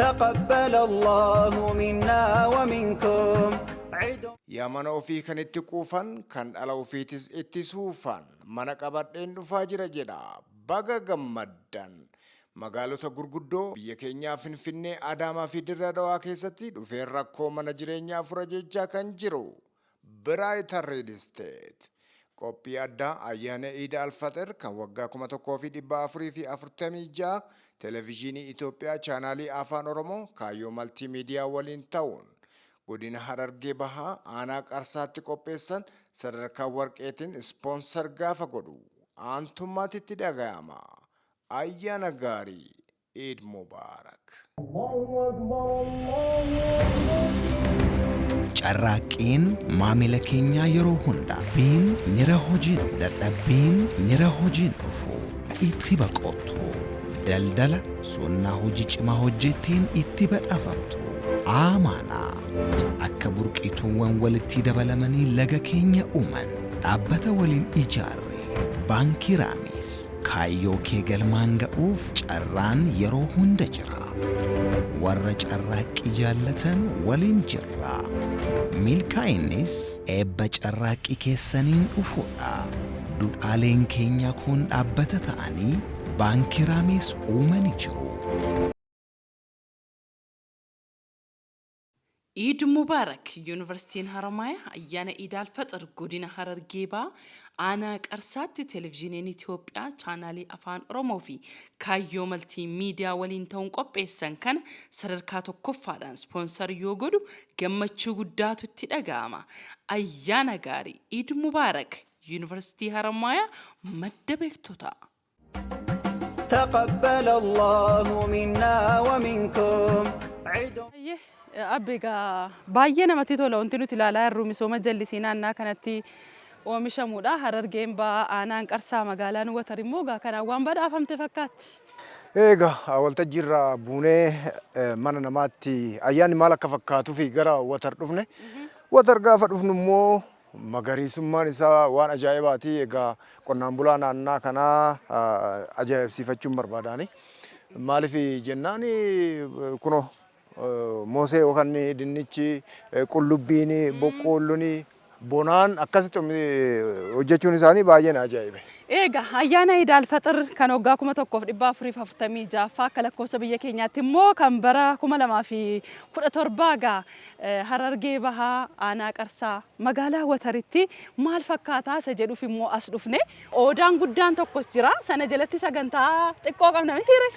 تقبل الله منا ومنكم عيد يا منو في كان اتقوفا كان ألو فيتس اتسوفا من قبضين فاجر جدا بغا غمدان magaalota gurguddoo biyya keenyaa Finfinnee Adaamaa fi Dirree Dhawaa keessatti dhufee rakkoo mana jireenyaa fura jechaa kan jiru Brighter Real Estate qophii addaa ayyaana Eid al-Fitr kan waggaa 1446 televiziyoonii Itoophiyaa chaanaalii Afaan Oromoo Kaayyoo Maltiimiidiyaa waliin ta'uun godina Harargee Bahaa aanaa Qarsaatti qopheessan sadarkaa warqeetiin ispoonsar gaafa godhu aantummaatitti dhaga'ama. Ayyana gaarii Eid Mubarak. Carraaqiin maamila keenyaa yeroo hunda biin nira hojiin dadhabbiin nira hojiin dhufu itti baqotu daldala sunnaa hojii cimaa hojjettiin itti badhaafamtu amaanaa akka burqituuwwan walitti dabalamanii laga keenya uuman dhaabbata waliin ijaarre baankii Raamis kaayyoo kee galmaan ga'uuf carraan yeroo hunda jira warra carraaqqii jaallatan waliin jirra milkaa'innis eebba carraaqqii keessaniin dhufuudha dudhaaleen keenya kun dhaabbata ta'anii baankii Raamis uumanii jiru. Eid Mubarak Universitiin Haramaya ayyaana Eid al-Fitr godina Harargee Bahaa aanaa Qarsaatti televiziyooniin Itoophiyaa chaanaalii Afaan Oromoo fi Kaayyoo Maltiimiidiyaa waliin ta'uun qopheessan kana sadarkaa tokkoffaadhaan ispoonsar yoo godhu gammachuu guddaatu itti dhaga'ama. Ayyaana gaarii Eid Mubarak Universitii Haramaya madda beektota. تقبل الله منا ومنكم عيد Abbiga baay'ee namatti tola wanti nuti ilaalaa jirru misooma jallisii naannaa kanatti oomishamudha. Harargeen Bahaa aanaan Qarsaa magaalaan Watar immoo kanaan waan badhaafamte fakkaatti. Egaa waltajjii irra buunee mana namaatti ayyaanni maal akka fakkaatuu fi gara Watar dhufne. Watar gaafa dhufnu immoo magariisummaan isaa waan ajaa'ibaati. Egaa qonnaan bulaa naannaa kanaa ajaa'ibsiifachuun barbaadaani. Maaliif jennaan kunoo Mosee yookaan dinnichi qullubbiin boqqoolloon bonaan akkasitti hojjechuun isaanii baay'ee ajaa'iba. Egaa ayyaana Eid al-Fitr kan waggaa 1446 akka lakkoofsa biyya keenyaatti immoo kan bara 2017 Harargee Bahaa aanaa Qarsaa magaalaa Wataritti maal fakkaataa isa jedhuuf immoo as dhufne oodaan guddaan tokkos jira sana jalatti sagantaa xiqqoo qabna mitiire.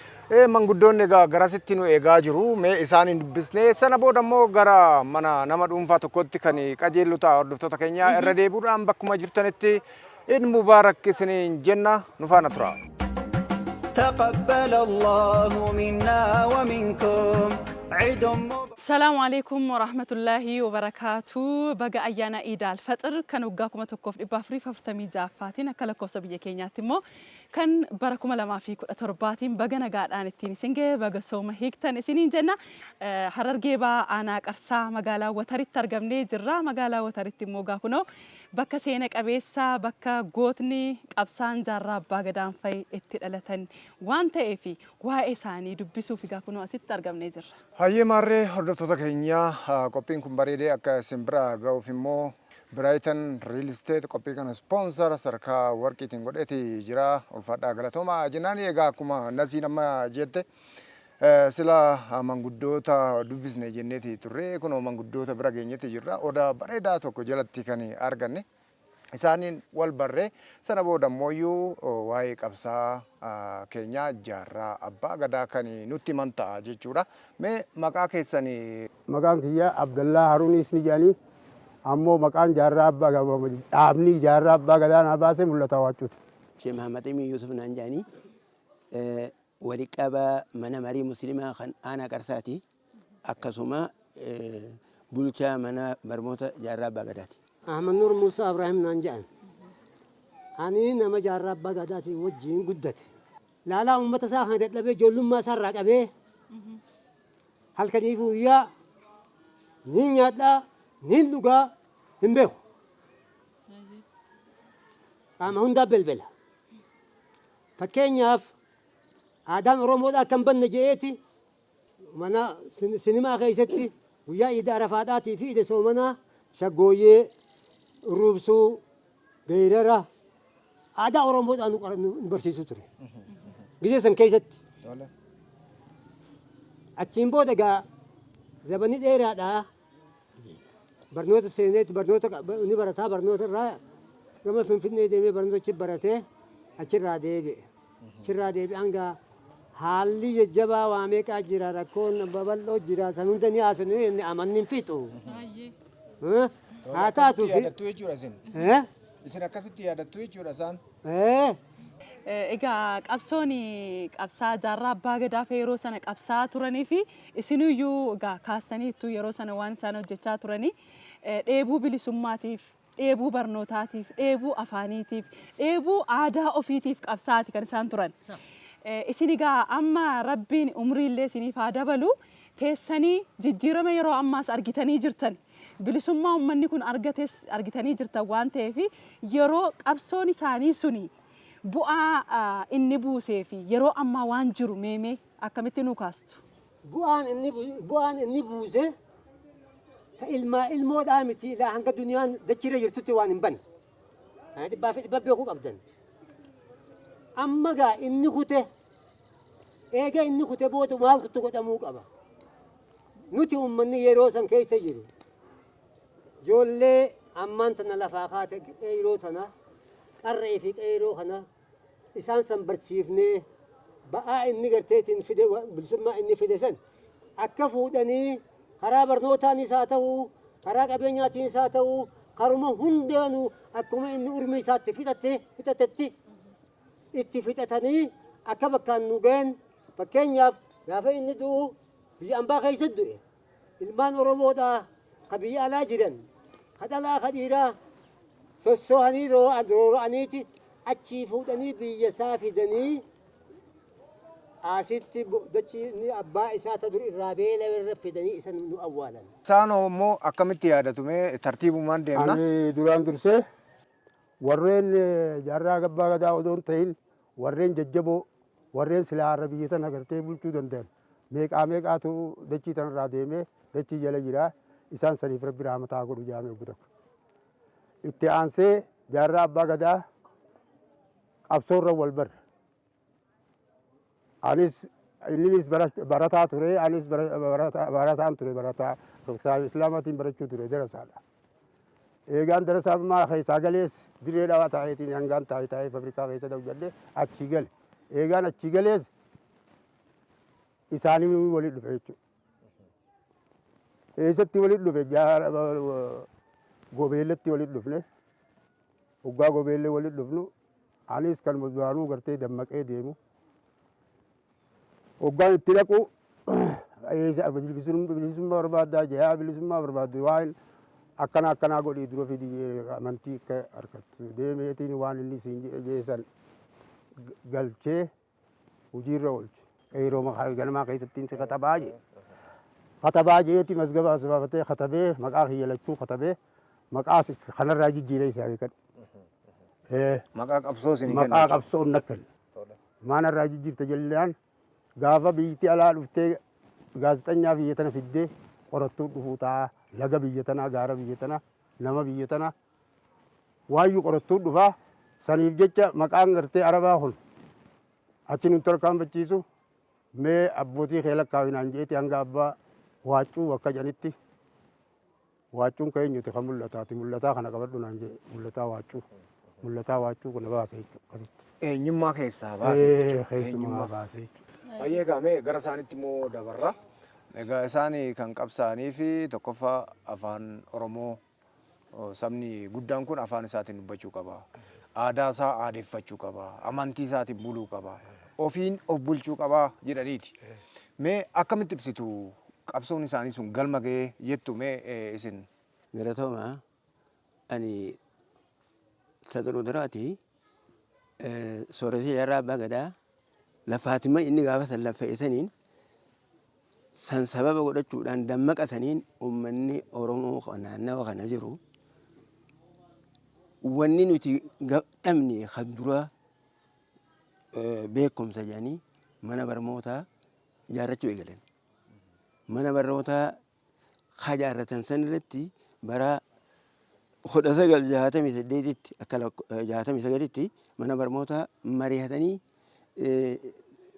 Manguddoonni egaa garasitti nu eegaa jiru mee isaan hin dubbisne sana booda immoo gara mana nama dhuunfaa tokkotti kan qajeellu ta'a hordoftoota keenyaa irra deebi'uudhaan bakkuma jirtanitti Eid Mubarak isiniin jenna nu faana tura. تقبل الله منا ومنكم عيد مبارك. السلام عليكم ورحمة الله وبركاته. بقى أيانا Eid al-Fitr كان وقاكم تكوف إبافري ففتمي جافاتين أكلكوا سبيا كينياتي مو كان بركم لما في كل ترباتين بقى نقعد عن التيني سنجة بقى سوما هيك تاني سنين جنة Harargee Bahaa aanaa Qarsaa magaalaa Wataritti argamnee jirra. Magaalaa Wataritti immoo gaafnoo bakka seena qabeessa bakka gootni qabsaan jaarraa abbaa gadaan fa'i itti dhalatan waan ta'eef waa'ee isaanii dubbisuuf gaafnoo asitti argamnee jirra. Hayyee maarree hordoftoota keenyaa qophiin kun bareedee akka isin bira ga'uuf immoo Brighter Real Estate qophii kana sponsor sadarkaa warqiitiin godheeti jira. Ulfaadhaa galatooma jennaan egaa akkuma Nasiin amma jette sila manguddoota dubbisne jenneeti turre kunoo manguddoota bira geenyetti jirra. Odaa bareedaa tokko jalatti kan arganne isaaniin wal barree sana booda immoo waa'ee qabsaa keenyaa jaarraa abbaa gadaa kan nutti himan ta'a jechuudha. Mee maqaa keessanii? Maqaan kiyya Abdallaa Haruunis ni jedhanii ammoo maqaan jaarraa abbaa gadaa dhaabni jaarraa abbaa gadaa na baasee mul'ata waachuuti. Sheekh Mahammad Emin Yusuf naan jedhanii waliqaba mana marii musliimaa kan aanaa Qarsaati akkasuma bulchaa mana barnoota jaarraa abbaa gadaati. Ahmad Nur Musa Ibrahim naan jedhan ani nama jaarraa abbaa gadaati wajjin guddate laalaa uummata isaa kana dadhabee ijoollummaa isaa irraa qabee halkanii guyyaa ni nyaadhaa ni dhugaa hin beeku qaama hundaa belbela fakkeenyaaf aadaan Oromoodhaa kan banne je'eeti mana sinimaa keessatti guyyaa iida arafaadhaatii fi iida soomanaa shaggooyyee rubsuu beeyrara aadaa oromoodhaan nu barsiisu ture gisee san keessatti achiin booda egaa zabanii dheeraadhaa barnoota seeneetti barnoota ni barataa barnoota irraa gama finfinnee deemee barnoota achi baratee achirraa deebi'e. Achirraa deebi'an gaa haalli jajjabaa waa meeqaa jira rakkoon babal'oo jira san hunda ni haasanu inni amanni hin fixu. Haa taatu fi. Yaadattu jechuudha isin. Isin akkasitti yaadattu jechuudha isaan. Egaa qabsoon qabsaa jaarraa abbaa gadaa fi yeroo sana qabsaa turanii fi isiniyyuu egaa kaastaniittu yeroo sana waan isaan hojjechaa turanii dheebuu bilisummaatiif dheebuu barnootaatiif dheebuu afaaniitiif dheebuu aadaa ofiitiif qabsaati kan isaan turan. Isin egaa amma rabbiin umriillee isiniif haa dabalu teessanii jijjiirama yeroo ammaas argitanii jirtan. Bilisummaa uummanni kun argitanii jirtan waan ta'eef yeroo qabsoon isaanii suni bu'aa inni buusee fi yeroo ammaa waan jiru meemee akkamitti nu kaastu? Bu'aan inni buuse ta ilmoodhaa miti ilaa hanga duniyaan dachirra jirtutti waan hin banne. Dhibbaa fi dhibba beekuu qabdan. Amma gaa inni kute eega inni kute booda maal kutu godhamuu qaba. Nuti uummanni yeroo san keessa jiru. Ijoollee ammaan tana lafaa kaate qeyroo tana qarree fi qeyroo kana isaan san barsiifnee ba'aa inni garteetiin fide bilisummaa inni fide san akka fuudhanii karaa barnootaanis haa ta'uu karaa qabeenyaatiinis haa ta'uu karuma hundaanuu akkuma inni urmi isaatti fixatetti itti fixatanii akka bakkaan nu ga'an fakkeenyaaf gaafa inni du'u biyya ambaa keessa du'e ilmaan Oromoodhaa ka biyya alaa jiran ka dhalaa ka dhiiraa sossoohanii roora'aniiti achii fuudhanii biyya isaa fidanii asitti dachii abbaa isaa ta dur irraa beela irra fidanii isa nu awwaalan. Isaan immoo akkamitti yaadatume tartiibumaan deemna? Ani duraan dursee warreen jaarraa abbaa gadaa odoo hin ta'in warreen jajjaboo warreen silaa har'a biyya tana gartee bulchuu danda'an meeqaatu dachii tanarraa deemee dachii jala jira isaan saniif rabbi rahmataa godhu jaamee obbo tokko. Itti aansee jaarraa abbaa gadaa qabsoorra wal barre. Anis innis barataa ture anis barataan ture barataa islaamaatiin barachuu ture darasaadha. Eegaan darasaa maa keessaa galees diree dhawaa taa'eetiin hangaan taa'ee fabrikaa keessa hojjedhe achii gale. Eegaan achii galees isaanii walitti dhufe jechuudha. Eessatti walitti dhufe gobeelletti walitti dhufne hoggaa gobeellee walitti dhufnu anis kan duraanuu gartee dammaqee deemu. Hoggaan itti dhaqu bilisummaa barbaadaa jahaa bilisummaa barbaaddu waan akkanaa godhii dura fidii amantii akka harkattu deemeetiin waan inni siin jeessan galchee hojiirra oolche. Yeroo ganamaa keessattiin si katabaa jeeti masgaba asbaafatee katabee maqaa kiyya lachuu katabee maqaa kanarraa jijjiiree isaanii kadhu. Maqaa qabsoo isin kenna. Maqaa qabsoo nakkan. Maanarraa jijjiirta jallaan gaafa biyyatti alaa dhuftee gaazexanyaa biyya tana fiddee qorattuu dhufuu ta'a laga biyya tanaa gaara biyya tanaa nama biyya tanaa waayyuu qorattuu dhufaa saniif jecha maqaan gartee arabaa kun achi nuti tarkaanfachiisu mee abbootii kee lakkaawinaan jeeti hanga abbaa waaccuu bakka janitti waaccuun keenyuti kan mul'ataati mul'ataa kana qabadhu naan jee mul'ataa waachuu kuna baase jechuudha. Eenyummaa keessaa baase. Keessumaa baase jechuudha. Baay'ee gaamee gara isaanitti immoo dabarra. Egaa isaan kan qabsaa'anii fi tokkoffaa afaan Oromoo sabni guddaan kun afaan isaatiin dubbachuu qaba. Aadaa isaa aadeffachuu qaba. Amantii isaatiin buluu qaba. Ofiin of bulchuu qaba jedhaniiti. Mee akkamitti ibsitu qabsoon isaanii sun galma ga'ee jettu mee isin? Galatooma ani sadaruu duraati sooratii jaarraa abbaa gadaa lafaatima inni gaafa san laffa'isaniin san sababa godhachuudhaan dammaqa saniin uummanni Oromoo naannawa kana jiru wanni nuti dhabne kan dura beekumsa jedhanii mana barnootaa ijaarrachuu eegalan. mana barnootaa hajaarratan sanirratti bara 1968tti akka 68tti mana barnootaa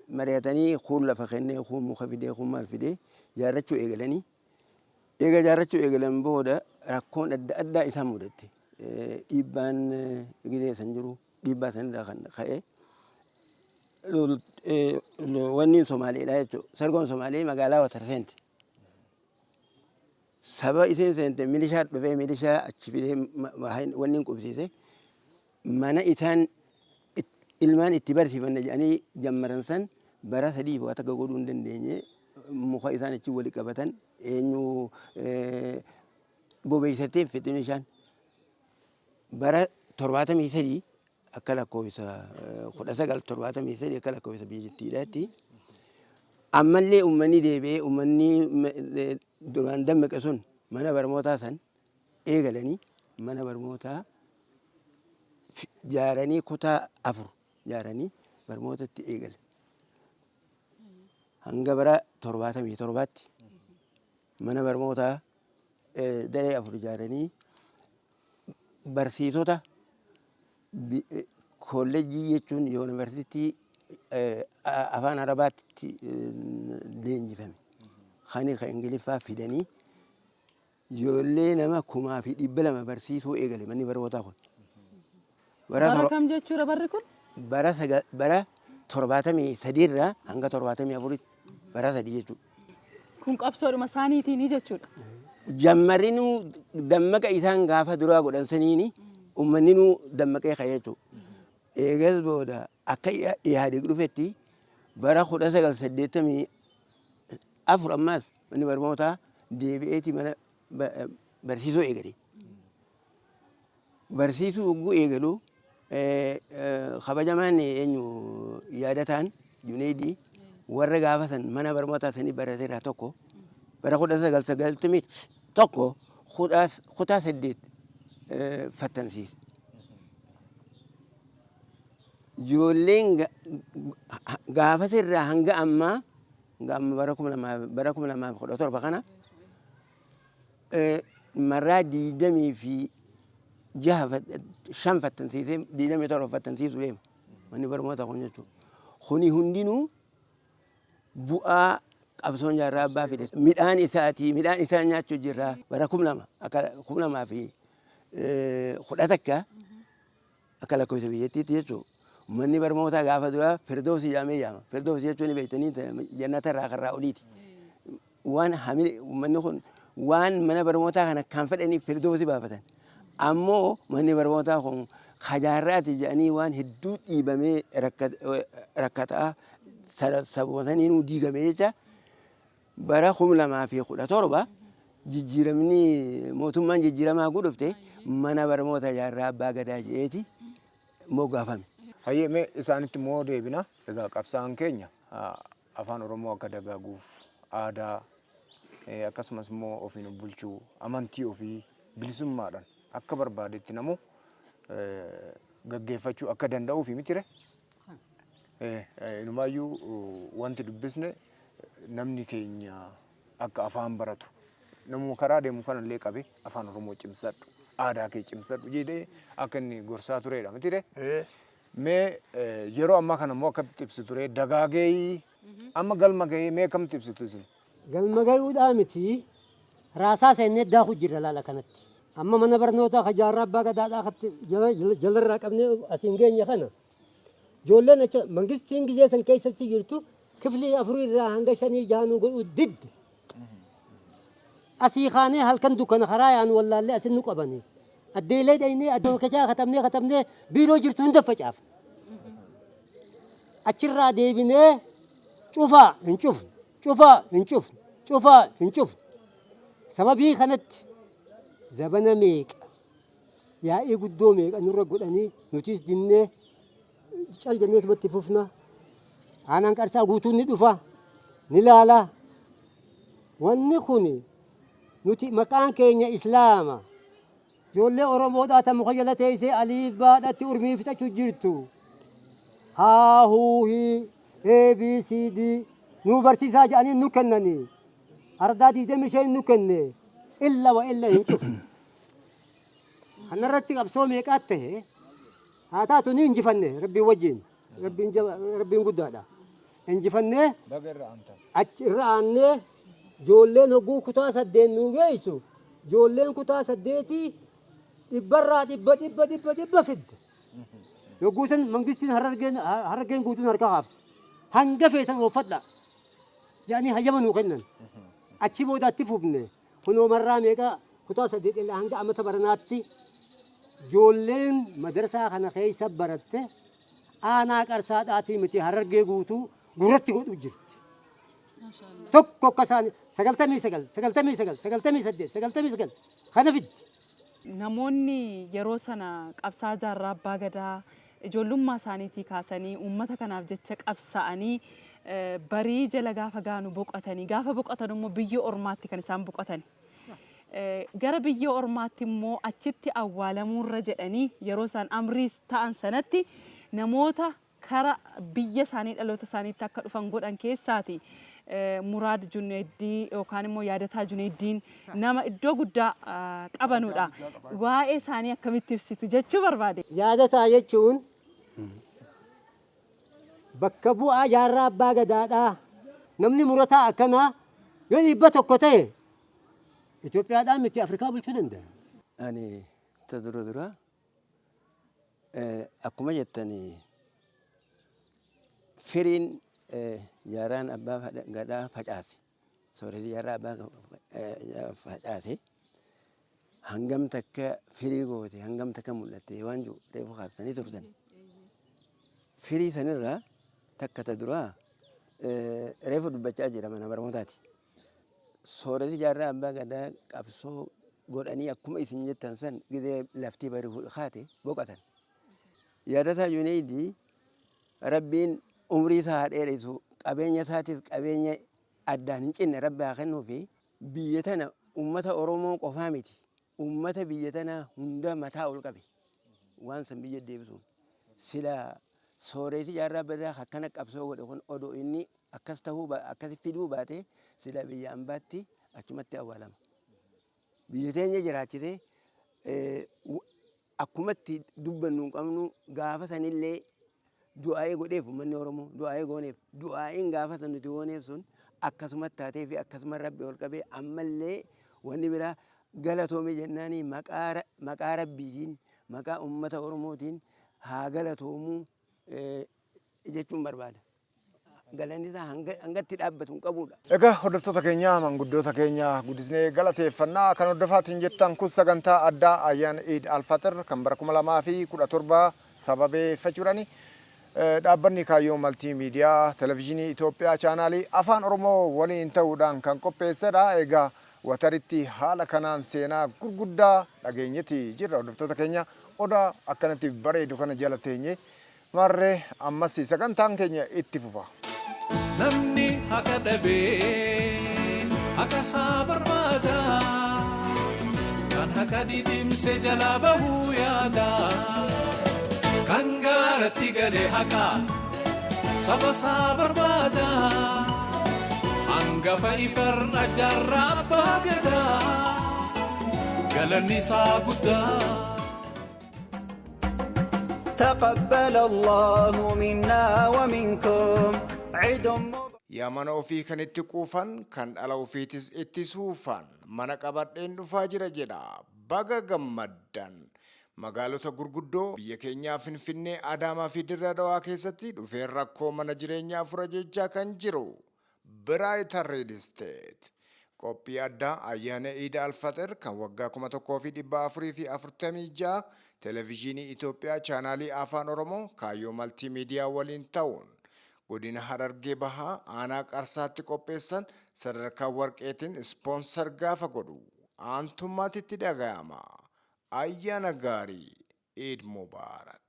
mari'atanii kun lafa kennee kun muka fidee kun maal fidee jaarrachuu eegalanii eega jaarrachuu eegalan booda rakkoon adda addaa isaan mudatte dhiibbaan gidee san jiru dhiibbaa sanirraa kan ka'e wanni Somaaleedha jechuudha. Sargoon Somaalee magaalaa Watarseenti. Saba isiin seente milishaa dhufee milishaa achi fidee wanni qubsiise mana isaan ilmaan itti barsiifanne jedhanii jammaran san bara 3 waan akka godhuu hin dandeenye muka isaan achi wali qabatan eenyu bobeessatee fixin isaan bara 73 akka lakkoofsa 1973 akka lakkoofsa biyyattiidhaatti ammallee uummanni deebi'ee uummanni duraan dammaqe sun mana barnootaa san eegalanii mana barnootaa jaaranii kutaa 4 jaaranii barnootatti eegale. Hanga bara 77tti mana barnootaa daree 4 jaaranii barsiisota kolleejjii jechuun yuunivarsiitii afaan arabaatti leenjifame. Kan ingiliffaa fidanii ijoollee nama 2,200 barsiisuu eegale manni barnootaa kun. Bara kam jechuudha barri kun? Bara 73 irraa hanga 74 bara 3 jechuudha. Kun qabsoodhuma isaaniitiin jechuudha. Jammarinuu dammaqa isaan gaafa duraa godhan saniini uummanninuu dammaqee ka'ee jechuudha. Eegas booda akka yaade dhufetti bara 1984 ammaas manni barnootaa deebi'eeti mana barsiisuu eegale. Barsiisuu hogguu eegalu kabajamaan eenyu yaadataan Junaydii warra gaafa san mana barnootaa sanii barateera tokko bara 1991 kutaa 8 fattansiise. Ijoolleen gaafa sirraa hanga ammaa bara 2017 kana marraa 25 fattansiisee 27 fattansiisuu deema manni barnootaa kun jechuudha. Kuni hundinuu bu'aa qabsoon jaarraa abbaa fide midhaan isaa nyaachuu jirra bara 2011 akka lakkoofsa biyyattiitti jechuudha. Manni barnootaa gaafa duraa Firdoosi jedhamee yaama. Firdoosi jechuun beektanii jannata irraa karraa oliiti. Manni kun waan mana barnootaa kana kan fedhanii Firdoosi baafatan. Ammoo manni barnootaa kun hajaarraati jedhanii waan hedduu dhiibamee rakkataa sabootaniinuu diigamee jecha bara 2017 jijjiiramni mootummaan jijjiiramaa godhufte mana barnootaa jaarraa abbaa gadaa jedheeti moggaafame. Hayyee mee isaanitti immoo deebina. Egaa qabsaa'aan keenya afaan Oromoo akka dagaaguuf aadaa akkasumas immoo ofiin bulchuu amantii ofii bilisummaadhaan akka barbaadetti namu gaggeeffachuu akka danda'uufi mitire. Inumaayyuu wanti dubbisne namni keenya akka afaan baratu namuma karaa deemu kanallee qabe afaan Oromoo cimsadhu aadaa kee cimsadhu jedhee akka inni gorsaa turedha mitire. Mee yeroo ammaa kana immoo akkamitti ibsitu ture dagaagee amma galma gahee mee akkamitti ibsitu isin? Galma gahuudhaa miti raasaa seennee daakuu jirra laala kanatti. Amma mana barnootaa hajaarraa abbaa gadaadhaa jalarraa qabnee asiin geenya kana. Ijoolleen achi mangistiin gizee san keessatti jirtu kiflii 4 irraa hanga 5 jaanuu godhuu didde. Asii kaanee halkan dukkana karaa yaanu wallaallee asin nu qabanii. Addeelee dhaynee addoonkachaa katabnee biiroo jirtu hunda facaaf. Achirraa deebinee cufaa hin cufne, cufaa hin cufne, cufaa hin cufne. Sababii kanatti zabana meeqa yaa'ii guddoo meeqa nurra godhanii nutis dinnee cal jennee tumatti fufna. Aanaan qarsaa guutuun ni dhufa, ni laala. Wanni kun nuti maqaan keenya Islaama. Ijoollee Oromoodhaa ta muka jala teessee aliif baadhatti urmii fixachuu jirtu. Haa huu hii ABCD nu barsiisaa jedhanii nu kennanii. أردادي دمي شيء نكن إلا وإلا ينشوف أنا رتي أبصوم يكاته هذا توني إنجفني ربي وجين ربي نقول هذا إنجفني بقر أنت أجراني جولين هو كتاس الدين نوجيسو جولين كتاس الديتي إبرة إبا فد يقولون منقسين هرجين قوتون هركاف هنقفة وفضلا يعني هجمن وكنن أشيبو ده تفوبني هنو مرة ميكا كتاس الديت اللي هنجا أمتى برناتي جولين مدرسة خنا خيس برته أنا كرسات آتي متي هرجين قوتو قررت قوتو جرت tokko kasaan 99 kana fid. Namoonni yeroo sana qabsaa jaarraa abbaa gadaa ijoollummaa isaaniitii kaasanii uummata kanaaf jecha qabsaa'anii barii jala gaafa gaanu boqotanii gaafa boqotan immoo biyya ormaatti kan isaan boqotan. Gara biyya ormaatti immoo achitti awwaalamuurra jedhanii yeroo isaan amriis ta'an sanatti namoota kara biyya isaanii dhaloota isaaniitti akka dhufan godhan keessaati. Muraad Junaydii yookaan immoo yaadataa Junaydiin nama iddoo guddaa qabanudha. Waa'ee isaanii akkamitti ibsitu jechuu barbaade. Yaadataa jechuun bakka bu'aa jaarraa abbaa gadaadhaa namni murataa akkanaa yoo dhibba tokko ta'e Itoophiyaadhaan miti Afrikaa bulchuu danda'a. Ani ta dura akkuma jettanii firiin jaaraan abbaa gadaa facaase sooresi jaarraa abbaa facaase hangam takka firii goote hangam takka mul'atte waan jiru reefu kaasanii turtan firii sanirraa takka ta duraa reefu dubbachaa jira mana barnootaati sooresi jaarraa abbaa gadaa qabsoo godhanii akkuma isin jettan san gidee laftii bari kaate boqotan yaadataa Junaydii rabbiin umrii isaa dheereessu qabeenya isaatis qabeenya addaan hin cinne rabbi haa kennuu fi biyya tana uummata Oromoo qofaa miti uummata biyya tana hunda mataa ol qabe waan san biyya deebisuun sila sooresi jaarraa badaa akkana qabsoo godhe kun odoo inni akkas ta'uu akkas fiduu baate sila biyya ambaatti achumatti awwaalama biyya teenya jiraachite akkumatti dubbannu hin qabnu gaafa sanillee du'aa'ee godheef uummanni Oromoo du'aa'ee gooneef du'aa'een gaafa san nuti gooneef sun akkasumatti taatee fi akkasuma rabbi ol qabee ammallee wanni biraa galatoome jennaanii maqaa rabbiitiin maqaa uummata Oromootiin haa galatoomuu jechuun barbaada. Galanni isaa hangatti dhaabbatu hin qabudha. Egaa hordoftoota keenya manguddoota keenya guddisnee galateeffannaa kan hordofaatiin jettan kun sagantaa addaa ayyaana Eid al-Faxir kan bara 2017 sababeeffachuudhaani dhaabbanni Kaayyoo Maltiimiidiyaa Televezyiinii Itoophiyaa chaanaalii Afaan Oromoo waliin ta'uudhaan kan qopheessedha. Egaa wataritti haala kanaan seenaa gurguddaa dhageenyetti jirra. Hordoftoota keenya odaa akkanatti bareedu kana jala teenye marree ammas sagantaan keenya itti fufa. Namni haqa dhabee haqa isaa barbaada kan haqa didimsee jalaa bahuu yaada. Kan gaaratti galee haqa saba isaa barbaada hangafa ifarra jaarraa abbaa gadaa galanni isaa guddaa. تقبل الله منا ومنكم عيد yaa mana ofii kan itti quufan kan dhala ofiitis itti suufan mana qabadheen dhufaa jira jedha baga gammaddan. Magaalota gurguddoo biyya keenyaa Finfinnee Adaamaa fi Dirree Dhawaa keessatti dhufeen rakkoo mana jireenyaa fura jechaa kan jiru Biraaytar Real Estate qophii addaa ayyaana Eid al-Faxir kan waggaa 1446 Televezyiinii Itoophiyaa chaanaalii Afaan Oromoo Kaayyoo Maltiimiidiyaa waliin ta'uun godina Harargee Bahaa aanaa Qarsaatti qopheessan sadarkaa warqeetiin ispoonsar gaafa godhu aantummaatti itti dhaga'ama. Ayyaana gaarii Eid Mubaarak.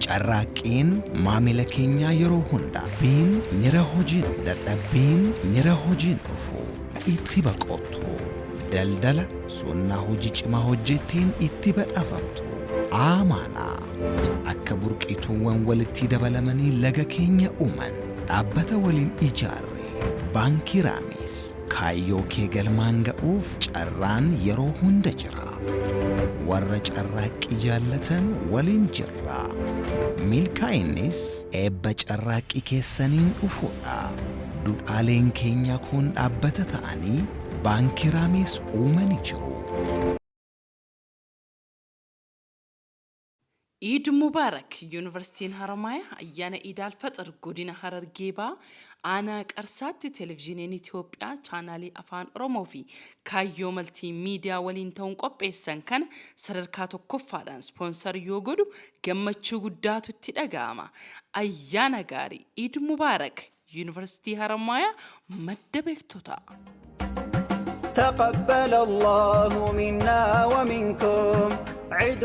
Carraaqqiin maamila keenyaa yeroo hunda biin nira hojiin dadhabbiin nira hojiin dhufu itti baqotu daldala sunnaa hojii cimaa hojjettiin itti badhaafamtu amaanaa akka burqituuwwan walitti dabalamanii laga keenya uuman dhaabbata waliin ijaarre baankii Raamis kaayyoo kee galmaan ga'uuf carraan yeroo hunda jira. Warra carraaqqii jaallatan waliin jirra. Milkaa'innis eebba carraaqqii keessaniin dhufuudha. Dudhaaleen keenya kun dhaabbata ta'anii baankii Raamis uumanii jiru. ኢድ ሙባረክ ዩኒቨርሲቲን ሀረማያ አያነ ኢድ አልፈጥር ጎዲና ሀረርጌባ አና ቀርሳት ቴሌቪዥንን ኢትዮጵያ ቻናሊ አፋን ኦሮሞፊ ካዮ መልቲ ሚዲያ ወሊን ተውን ቆጴሰን ከን ሰደርካ tokkoffaadhaan ስፖንሰር yogodu ገመቹ ጉዳቱቲ ደጋማ አያነ ጋሪ ኢድ ሙባረክ ዩኒቨርሲቲ ሀረማያ መደበክቶታ تقبل الله منا ومنكم عيد